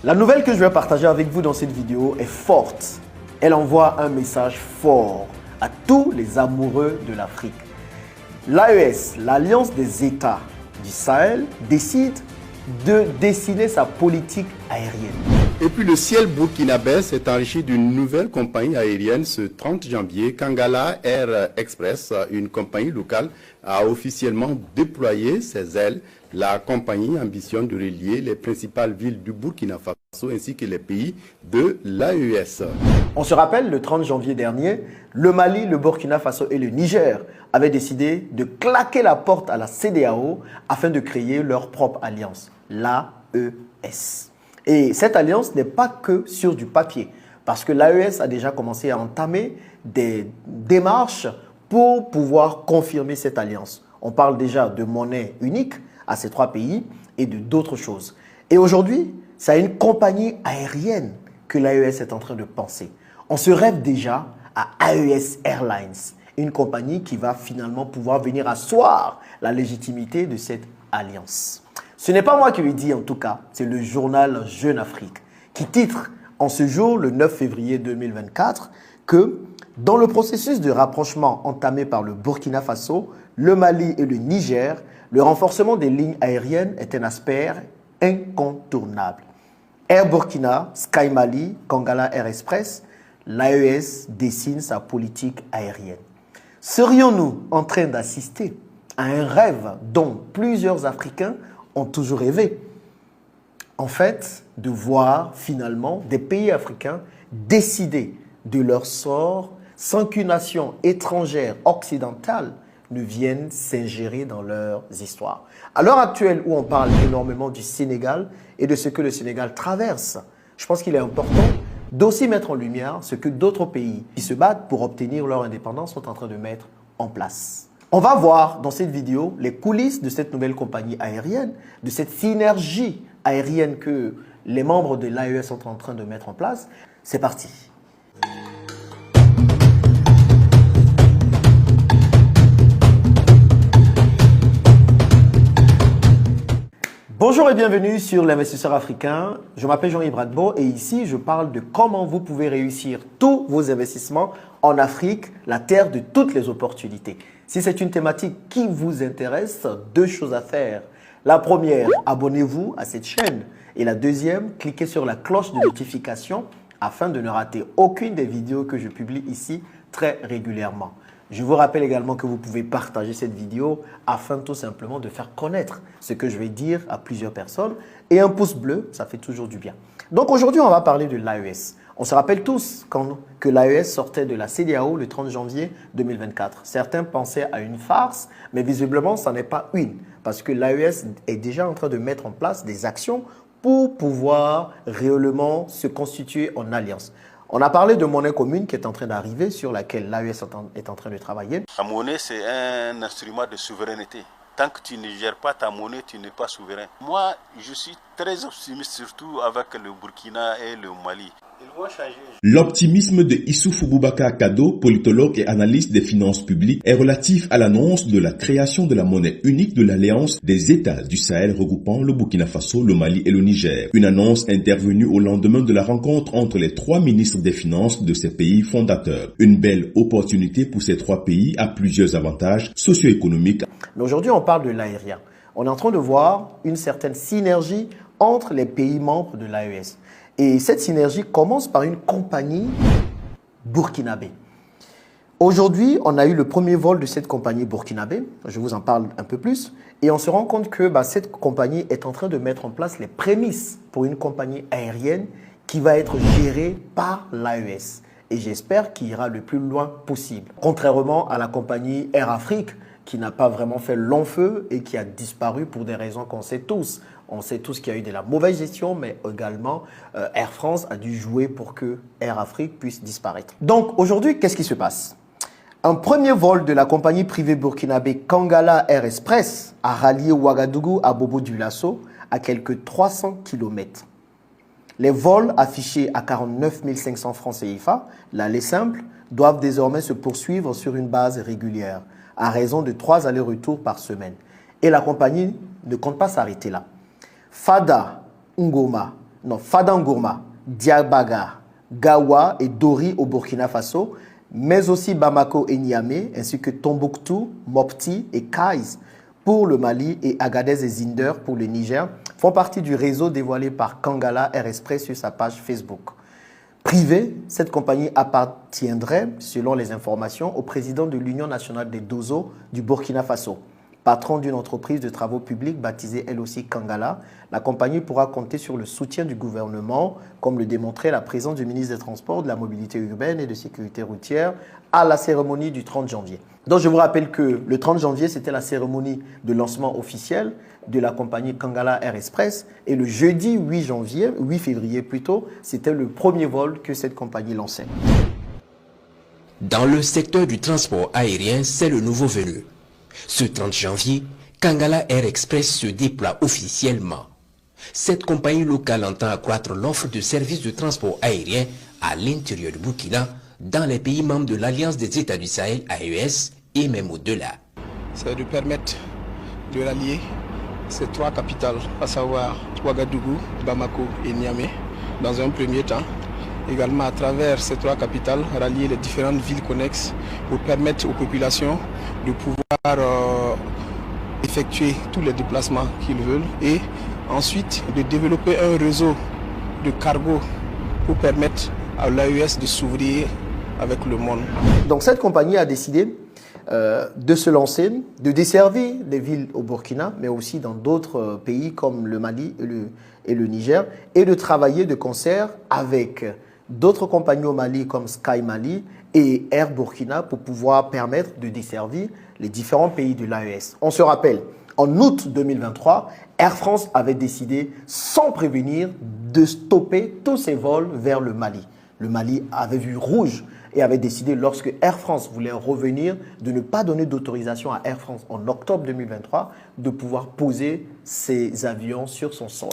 La nouvelle que je vais partager avec vous dans cette vidéo est forte. Elle envoie un message fort à tous les amoureux de l'Afrique. L'AES, l'Alliance des États du Sahel, décide de dessiner sa politique aérienne. Et puis le ciel burkinabé s'est enrichi d'une nouvelle compagnie aérienne ce 30 janvier. Kangala Air Express, une compagnie locale, a officiellement déployé ses ailes. La compagnie ambitionne de relier les principales villes du Burkina Faso ainsi que les pays de l'AES. On se rappelle, le 30 janvier dernier, le Mali, le Burkina Faso et le Niger avaient décidé de claquer la porte à la CEDEAO afin de créer leur propre alliance, l'AES. Et cette alliance n'est pas que sur du papier, parce que l'AES a déjà commencé à entamer des démarches pour pouvoir confirmer cette alliance. On parle déjà de monnaie unique à ces trois pays et de d'autres choses. Et aujourd'hui, c'est une compagnie aérienne que l'AES est en train de penser. On se rêve déjà à AES Airlines, une compagnie qui va finalement pouvoir venir asseoir la légitimité de cette alliance. Ce n'est pas moi qui le dis en tout cas, c'est le journal Jeune Afrique qui titre en ce jour, le 9 février 2024, que dans le processus de rapprochement entamé par le Burkina Faso, le Mali et le Niger, le renforcement des lignes aériennes est un aspect incontournable. Air Burkina, Sky Mali, Kangala Air Express, l'AES dessine sa politique aérienne. Serions-nous en train d'assister à un rêve dont plusieurs Africains ont toujours rêvé? En fait, de voir finalement des pays africains décider de leur sort sans qu'une nation étrangère occidentale ne vienne s'ingérer dans leurs histoires. À l'heure actuelle où on parle énormément du Sénégal et de ce que le Sénégal traverse, je pense qu'il est important d'aussi mettre en lumière ce que d'autres pays qui se battent pour obtenir leur indépendance sont en train de mettre en place. On va voir dans cette vidéo les coulisses de cette nouvelle compagnie aérienne, de cette synergie aérienne que les membres de l'AES sont en train de mettre en place. C'est parti. Bonjour et bienvenue sur l'Investisseur Africain. Je m'appelle Jean-Yves Bradbo et ici je parle de comment vous pouvez réussir tous vos investissements en Afrique, la terre de toutes les opportunités. Si c'est une thématique qui vous intéresse, deux choses à faire. La première, abonnez-vous à cette chaîne. Et la deuxième, cliquez sur la cloche de notification afin de ne rater aucune des vidéos que je publie ici très régulièrement. Je vous rappelle également que vous pouvez partager cette vidéo afin tout simplement de faire connaître ce que je vais dire à plusieurs personnes. Et un pouce bleu, ça fait toujours du bien. Donc aujourd'hui, on va parler de l'AES. On se rappelle tous que l'AES sortait de la CEDEAO le 30 janvier 2024. Certains pensaient à une farce, mais visiblement, ça n'est pas une. Parce que l'AES est déjà en train de mettre en place des actions pour pouvoir réellement se constituer en alliance. On a parlé de monnaie commune qui est en train d'arriver, sur laquelle l'AES est en train de travailler. La monnaie, c'est un instrument de souveraineté. Tant que tu ne gères pas ta monnaie, tu n'es pas souverain. Moi, je suis très optimiste, surtout avec le Burkina et le Mali. Ils vont changer. L'optimisme de Issoufou Boubacar Kado, politologue et analyste des finances publiques, est relatif à l'annonce de la création de la monnaie unique de l'Alliance des États du Sahel regroupant le Burkina Faso, le Mali et le Niger. Une annonce intervenue au lendemain de la rencontre entre les trois ministres des Finances de ces pays fondateurs. Une belle opportunité pour ces trois pays à plusieurs avantages socio-économiques. Mais aujourd'hui, on parle de l'aérien. On est en train de voir une certaine synergie entre les pays membres de l'AES. Et cette synergie commence par une compagnie burkinabé. Aujourd'hui, on a eu le premier vol de cette compagnie burkinabé. Je vous en parle un peu plus. Et on se rend compte que cette compagnie est en train de mettre en place les prémices pour une compagnie aérienne qui va être gérée par l'AES. Et j'espère qu'il ira le plus loin possible. Contrairement à la compagnie Air Afrique, qui n'a pas vraiment fait long feu et qui a disparu pour des raisons qu'on sait tous. On sait tous qu'il y a eu de la mauvaise gestion, mais également Air France a dû jouer pour que Air Afrique puisse disparaître. Donc aujourd'hui, qu'est-ce qui se passe? Un premier vol de la compagnie privée burkinabé Kangala Air Express a rallié Ouagadougou à Bobo-Dioulasso à quelques 300 km. Les vols affichés à 49 500 francs CFA, l'aller simple, doivent désormais se poursuivre sur une base régulière, à raison de 3 allers-retours par semaine. Et la compagnie ne compte pas s'arrêter là. Fada Ngoma Fadangourma, Diabaga, Gawa et Dori au Burkina Faso, mais aussi Bamako et Niamey, ainsi que Tombouctou, Mopti et Kaiz pour le Mali et Agadez et Zinder pour le Niger, font partie du réseau dévoilé par Kangala Air Express sur sa page Facebook. Privée, cette compagnie appartiendrait, selon les informations, au président de l'Union nationale des Dozo du Burkina Faso. Patron d'une entreprise de travaux publics baptisée elle aussi Kangala, la compagnie pourra compter sur le soutien du gouvernement, comme le démontrait la présence du ministre des Transports, de la Mobilité urbaine et de Sécurité routière à la cérémonie du 30 janvier. Donc je vous rappelle que le 30 janvier, c'était la cérémonie de lancement officiel de la compagnie Kangala Air Express et le jeudi 8 février plutôt, c'était le premier vol que cette compagnie lançait. Dans le secteur du transport aérien, c'est le nouveau venu. Ce 30 janvier, Kangala Air Express se déploie officiellement. Cette compagnie locale entend accroître l'offre de services de transport aérien à l'intérieur du Burkina, dans les pays membres de l'Alliance des États du Sahel, AES, et même au-delà. C'est de permettre de rallier ces trois capitales, à savoir Ouagadougou, Bamako et Niamey, dans un premier temps. Également à travers ces trois capitales, rallier les différentes villes connexes pour permettre aux populations de pouvoir effectuer tous les déplacements qu'ils veulent et ensuite de développer un réseau de cargo pour permettre à l'AES de s'ouvrir avec le monde. Donc cette compagnie a décidé de se lancer, de desservir les villes au Burkina, mais aussi dans d'autres pays comme le Mali et le Niger, et de travailler de concert avec d'autres compagnies au Mali comme Sky Mali et Air Burkina pour pouvoir permettre de desservir les différents pays de l'AES. On se rappelle, en août 2023, Air France avait décidé, sans prévenir, de stopper tous ses vols vers le Mali. Le Mali avait vu rouge et avait décidé, lorsque Air France voulait revenir, de ne pas donner d'autorisation à Air France en octobre 2023 de pouvoir poser ses avions sur son sol.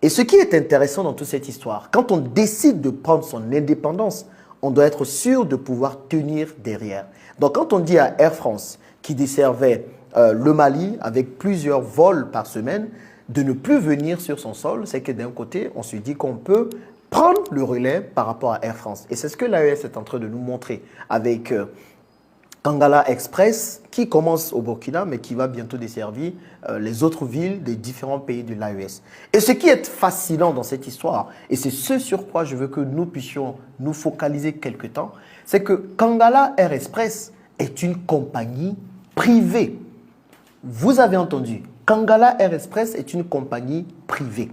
Et ce qui est intéressant dans toute cette histoire, quand on décide de prendre son indépendance, on doit être sûr de pouvoir tenir derrière. Donc quand on dit à Air France, qui desservait le Mali avec plusieurs vols par semaine, de ne plus venir sur son sol, c'est que d'un côté, on se dit qu'on peut prendre le relais par rapport à Air France. Et c'est ce que l'AES est en train de nous montrer avec Kangala Express, qui commence au Burkina, mais qui va bientôt desservir les autres villes des différents pays de l'AES. Et ce qui est fascinant dans cette histoire, et c'est ce sur quoi je veux que nous puissions nous focaliser quelque temps, c'est que Kangala Air Express est une compagnie privée. Vous avez entendu, Kangala Air Express est une compagnie privée.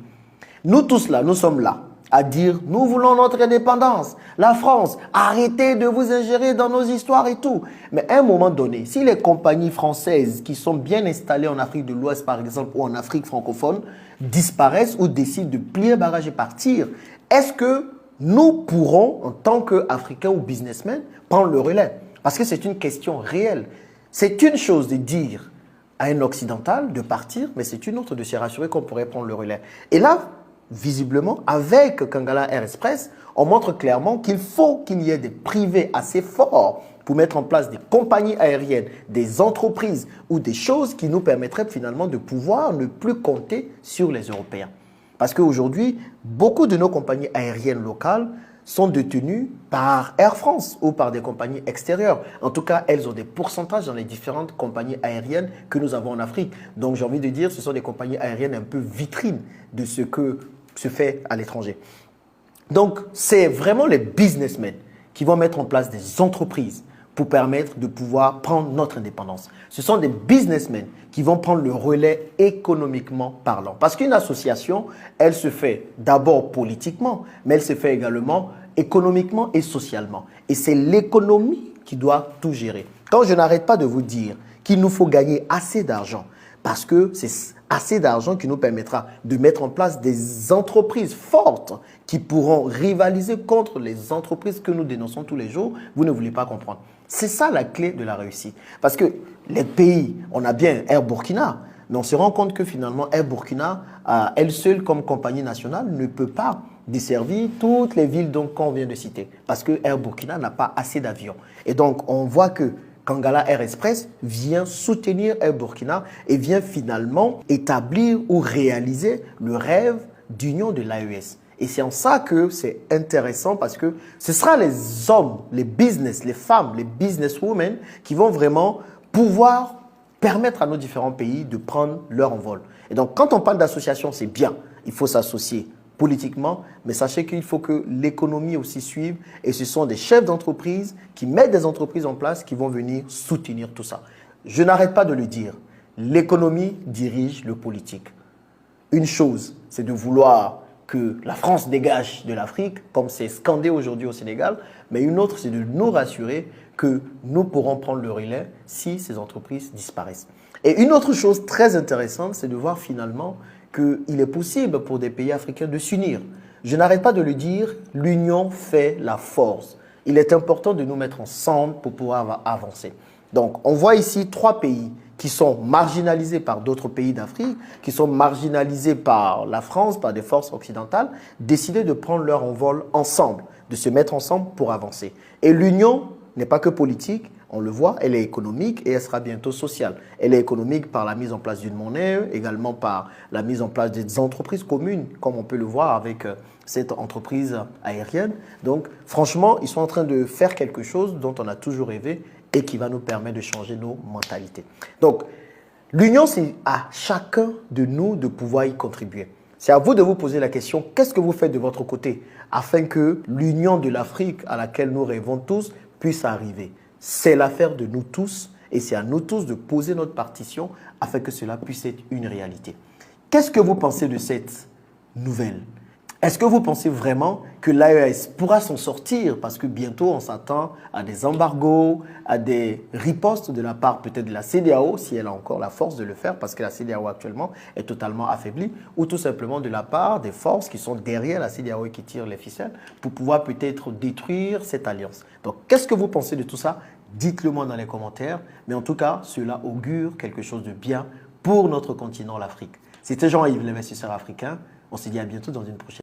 Nous tous là, nous sommes là à dire « Nous voulons notre indépendance. La France, arrêtez de vous ingérer dans nos histoires et tout. » Mais à un moment donné, si les compagnies françaises qui sont bien installées en Afrique de l'Ouest, par exemple, ou en Afrique francophone, disparaissent ou décident de plier bagage et partir, est-ce que nous pourrons, en tant qu'Africains ou businessmen, prendre le relais? Parce que c'est une question réelle. C'est une chose de dire à un occidental de partir, mais c'est une autre de se rassurer qu'on pourrait prendre le relais. Et là, visiblement, avec Kangala Air Express, on montre clairement qu'il faut qu'il y ait des privés assez forts pour mettre en place des compagnies aériennes, des entreprises ou des choses qui nous permettraient finalement de pouvoir ne plus compter sur les Européens. Parce qu'aujourd'hui, beaucoup de nos compagnies aériennes locales sont détenues par Air France ou par des compagnies extérieures. En tout cas, elles ont des pourcentages dans les différentes compagnies aériennes que nous avons en Afrique. Donc, j'ai envie de dire, ce sont des compagnies aériennes un peu vitrines de ce que se fait à l'étranger. Donc, c'est vraiment les businessmen qui vont mettre en place des entreprises pour permettre de pouvoir prendre notre indépendance. Ce sont des businessmen qui vont prendre le relais économiquement parlant. Parce qu'une association, elle se fait d'abord politiquement, mais elle se fait également économiquement et socialement. Et c'est l'économie qui doit tout gérer. Quand je n'arrête pas de vous dire qu'il nous faut gagner assez d'argent, parce que c'est assez d'argent qui nous permettra de mettre en place des entreprises fortes qui pourront rivaliser contre les entreprises que nous dénonçons tous les jours, vous ne voulez pas comprendre. C'est ça la clé de la réussite. Parce que les pays, on a bien Air Burkina, mais on se rend compte que finalement Air Burkina, elle seule comme compagnie nationale, ne peut pas desservir toutes les villes qu'on vient de citer. Parce que Air Burkina n'a pas assez d'avions. Et donc, on voit que Kangala Air Express vient soutenir Air Burkina et vient finalement établir ou réaliser le rêve d'union de l'AES. Et c'est en ça que c'est intéressant parce que ce sera les hommes, les business, les femmes, les businesswomen qui vont vraiment pouvoir permettre à nos différents pays de prendre leur envol. Et donc, quand on parle d'association, c'est bien. Il faut s'associer politiquement, mais sachez qu'il faut que l'économie aussi suive. Et ce sont des chefs d'entreprise qui mettent des entreprises en place qui vont venir soutenir tout ça. Je n'arrête pas de le dire. L'économie dirige le politique. Une chose, c'est de vouloir que la France dégage de l'Afrique, comme c'est scandé aujourd'hui au Sénégal, mais une autre, c'est de nous rassurer que nous pourrons prendre le relais si ces entreprises disparaissent. Et une autre chose très intéressante, c'est de voir finalement qu'il est possible pour des pays africains de s'unir. Je n'arrête pas de le dire, l'union fait la force. Il est important de nous mettre ensemble pour pouvoir avancer. Donc, on voit ici 3 pays qui sont marginalisés par d'autres pays d'Afrique, qui sont marginalisés par la France, par des forces occidentales, décider de prendre leur envol ensemble, de se mettre ensemble pour avancer. Et l'union n'est pas que politique, on le voit, elle est économique et elle sera bientôt sociale. Elle est économique par la mise en place d'une monnaie, également par la mise en place des entreprises communes, comme on peut le voir avec cette entreprise aérienne. Donc, franchement, ils sont en train de faire quelque chose dont on a toujours rêvé et qui va nous permettre de changer nos mentalités. Donc, l'union, c'est à chacun de nous de pouvoir y contribuer. C'est à vous de vous poser la question, qu'est-ce que vous faites de votre côté afin que l'union de l'Afrique à laquelle nous rêvons tous puisse arriver? C'est l'affaire de nous tous et c'est à nous tous de poser notre partition afin que cela puisse être une réalité. Qu'est-ce que vous pensez de cette nouvelle? Est-ce que vous pensez vraiment que l'AES pourra s'en sortir? Parce que bientôt, on s'attend à des embargos, à des ripostes de la part peut-être de la CEDEAO, si elle a encore la force de le faire, parce que la CEDEAO actuellement est totalement affaiblie, ou tout simplement de la part des forces qui sont derrière la CEDEAO et qui tirent les ficelles pour pouvoir peut-être détruire cette alliance. Donc, qu'est-ce que vous pensez de tout ça? Dites-le moi dans les commentaires. Mais en tout cas, cela augure quelque chose de bien pour notre continent, l'Afrique. C'était Jean-Yves, l'investisseur africain. On se dit à bientôt dans une prochaine.